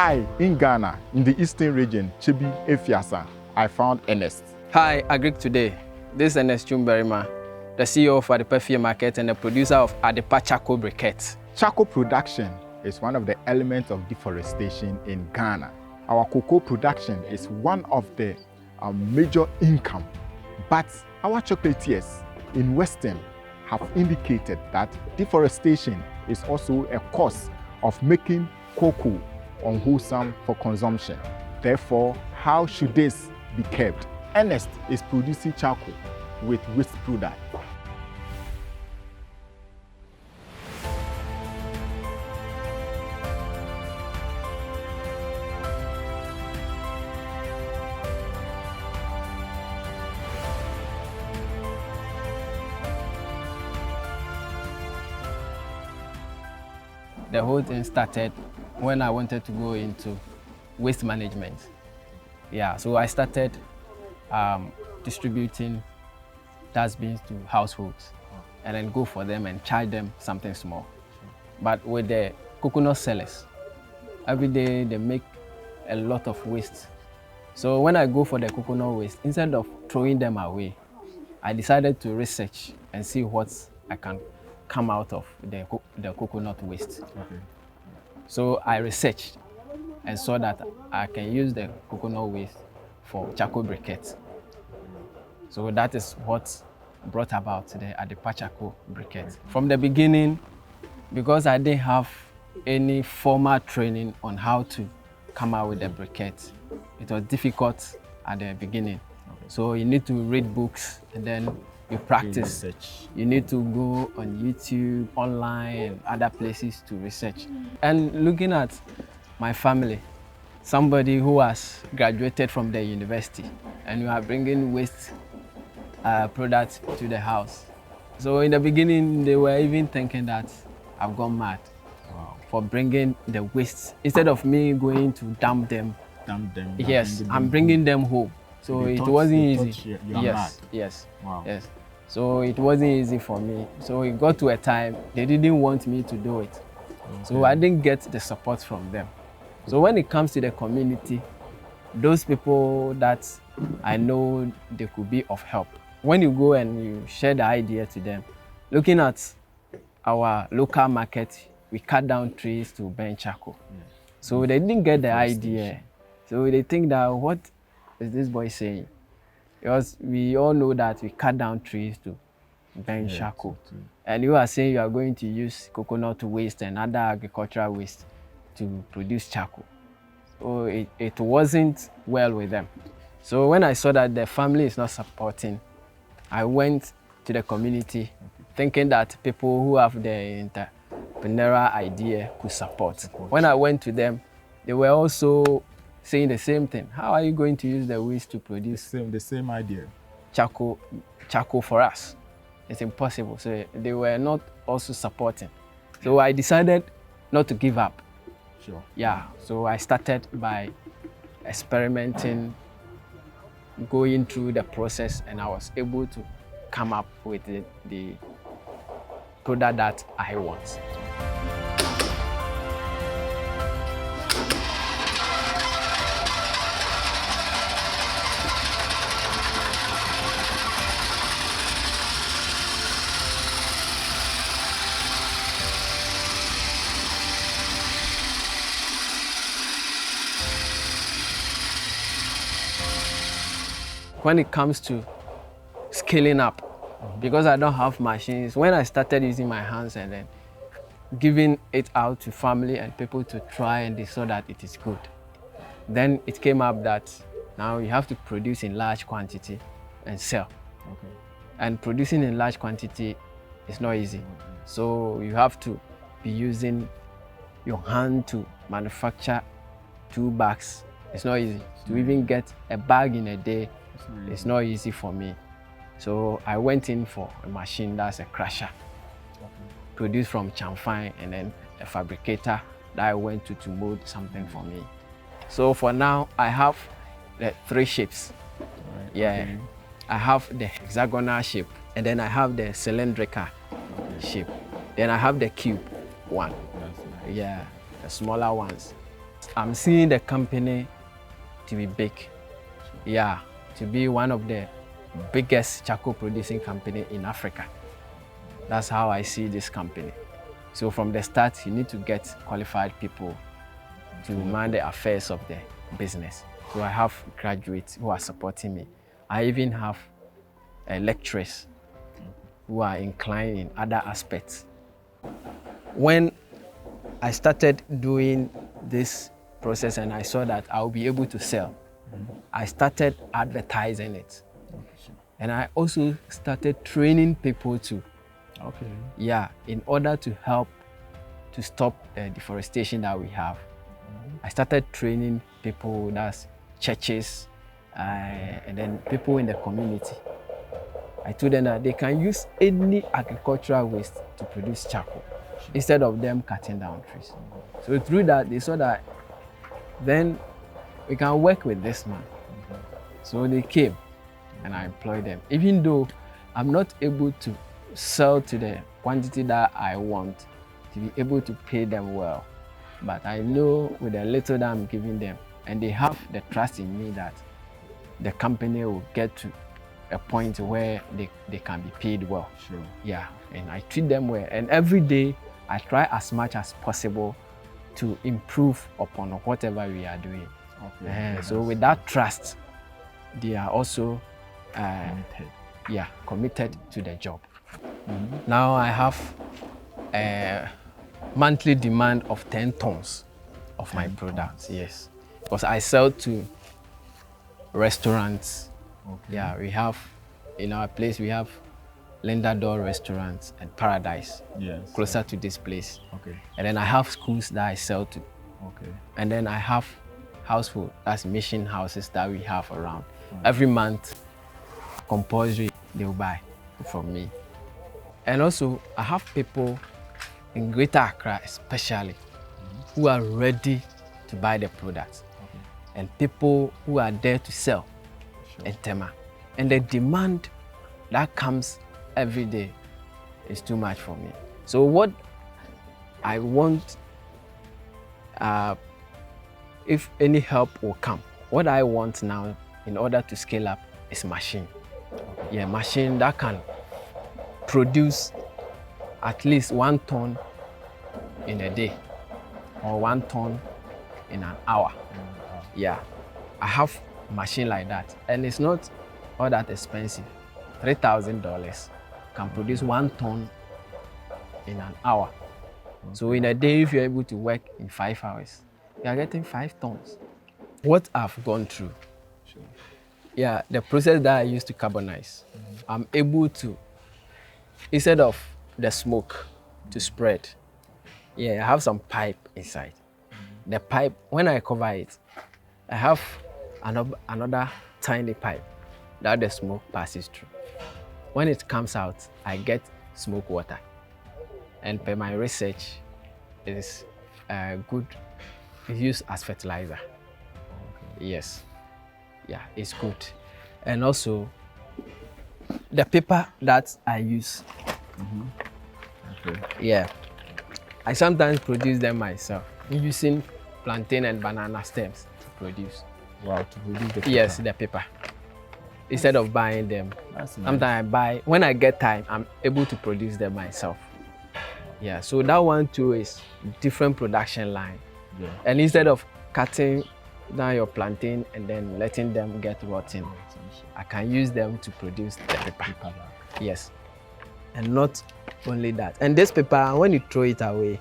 Hi, in Ghana, in the eastern region, Chibi, Efiasa, I found Ernest. Hi, Agric Today. This is Ernest Chumberima, the CEO of Adepa Market and the producer of Adepa Charcoal Briquettes. Charcoal production is one of the elements of deforestation in Ghana. Our cocoa production is one of the major income, but our chocolatiers in Western have indicated that deforestation is also a cause of making cocoa unwholesome for consumption. Therefore, how should this be kept? Ernest is producing charcoal with waste product. The whole thing started when I wanted to go into waste management. Yeah, so I started distributing dustbins to households and then go for them and charge them something small. But with the coconut sellers, every day they make a lot of waste. So when I go for the coconut waste, instead of throwing them away, I decided to research and see what I can come out of the coconut waste. Okay. So I researched and saw that I can use the coconut waste for charcoal briquettes. So that is what brought about the Adepa Charcoal Briquettes. From the beginning, because I didn't have any formal training on how to come out with the briquette, it was difficult at the beginning. Okay. So you need to read books and then you practice. You need to go on YouTube, online, and other places to research. And looking at my family, somebody who has graduated from the university, and you are bringing waste products to the house. So in the beginning, they were even thinking that I've gone mad. Wow. For bringing the waste. Instead of me going to dump them. Yes, I'm bringing them home. So it wasn't easy. Yes. Wow. Yes. So it wasn't easy for me. So it got to a time they didn't want me to do it. Okay. So I didn't get the support from them. So when it comes to the community, those people that I know they could be of help. When you go and you share the idea to them, looking at our local market, we cut down trees to burn charcoal. Yeah. So they didn't get the idea. So they think that, what is this boy saying? Because we all know that we cut down trees to burn charcoal. And you are saying you are going to use coconut waste and other agricultural waste to produce charcoal. So it wasn't well with them. So when I saw that the family is not supporting, I went to the community thinking that people who have the entrepreneurial idea could support. When I went to them, they were also saying the same thing. How are you going to use the waste to produce the same idea? Charcoal for us. It's impossible. So they were not also supporting. So I decided not to give up. Sure. Yeah. So I started by experimenting, going through the process, and I was able to come up with the product that I want. When it comes to scaling up, because I don't have machines, when I started using my hands and then giving it out to family and people to try, and they saw that it is good, then it came up that now you have to produce in large quantity and sell. Okay. And producing in large quantity is not easy. So you have to be using your hand to manufacture 2 bags. It's not easy. To even get a bag in a day, it's not easy for me. So I went in for a machine that's a crusher, produced from chamfine, and then a fabricator that I went to mold something for me. So for now, I have the 3 shapes. Right. Yeah, okay. I have the hexagonal shape, and then I have the cylindrical shape. Then I have the cube one. That's nice. Yeah, the smaller ones. I'm seeing the company to be big. Yeah, to be one of the biggest charcoal producing company in Africa. That's how I see this company. So from the start, you need to get qualified people to man the affairs of the business. So I have graduates who are supporting me. I even have lecturers who are inclined in other aspects. When I started doing this process and I saw that I'll be able to sell, I started advertising it. And I also started training people too. Okay. Yeah, in order to help to stop the deforestation that we have. I started training people, that's churches, and then people in the community. I told them that they can use any agricultural waste to produce charcoal instead of them cutting down trees. So through that, they saw that then we can work with this man. So they came and I employed them. Even though I'm not able to sell to the quantity that I want, to be able to pay them well. But I know with the little that I'm giving them, and they have the trust in me that the company will get to a point where they can be paid well. Sure. Yeah, and I treat them well. And every day, I try as much as possible to improve upon whatever we are doing. Okay. So with that trust, they are also committed to the job. Now I have a monthly demand of 10 tons of my products, yes. Because I sell to restaurants. Okay. Yeah, we have, in our place, we have Linda Door Restaurants and Paradise, yes, closer to this place. Okay. And then I have schools that I sell to. Okay. And then I have household, that's mission houses that we have around. Every month, compulsory, they'll buy from me. And also, I have people in Greater Accra especially, who are ready to buy the products. And people who are there to sell in Tema. And the demand that comes every day is too much for me. So what I want, if any help will come, what I want now in order to scale up is machine. Yeah, machine that can produce at least 1 ton in a day or 1 ton in an hour. Yeah, I have a machine like that, and it's not all that expensive. $3,000 can produce 1 ton in an hour. So in a day, if you're able to work in 5 hours, you are getting 5 tons. What I've gone through, yeah, the process that I used to carbonize, I'm able to, instead of the smoke to spread, yeah, I have some pipe inside. The pipe, when I cover it, I have another tiny pipe that the smoke passes through. When it comes out, I get smoke water. And per my research, it is good, it's used as fertilizer. Yes, yeah, it's good. And also, the paper that I use, yeah, I sometimes produce them myself using plantain and banana stems to produce. Wow, to produce the paper. Yes, the paper. Instead of buying them, sometimes I buy, when I get time, I'm able to produce them myself. Yeah, so that one too is different production line. Yeah. And instead of cutting down your plantain and then letting them get rotten, I can use them to produce the paper. Yes. And not only that. And this paper, when you throw it away,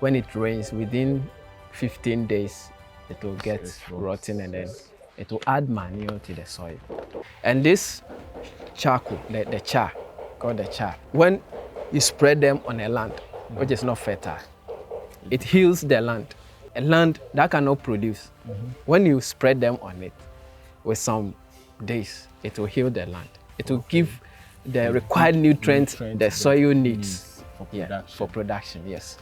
when it rains, within 15 days, it will get rotten and then it will add manure to the soil. And this charcoal, the char, called the char, when you spread them on a land which is not fertile, it heals the land. A land that cannot produce, when you spread them on it, with some days, it will heal the land. It will give the required nutrients the soil needs for production. Yes.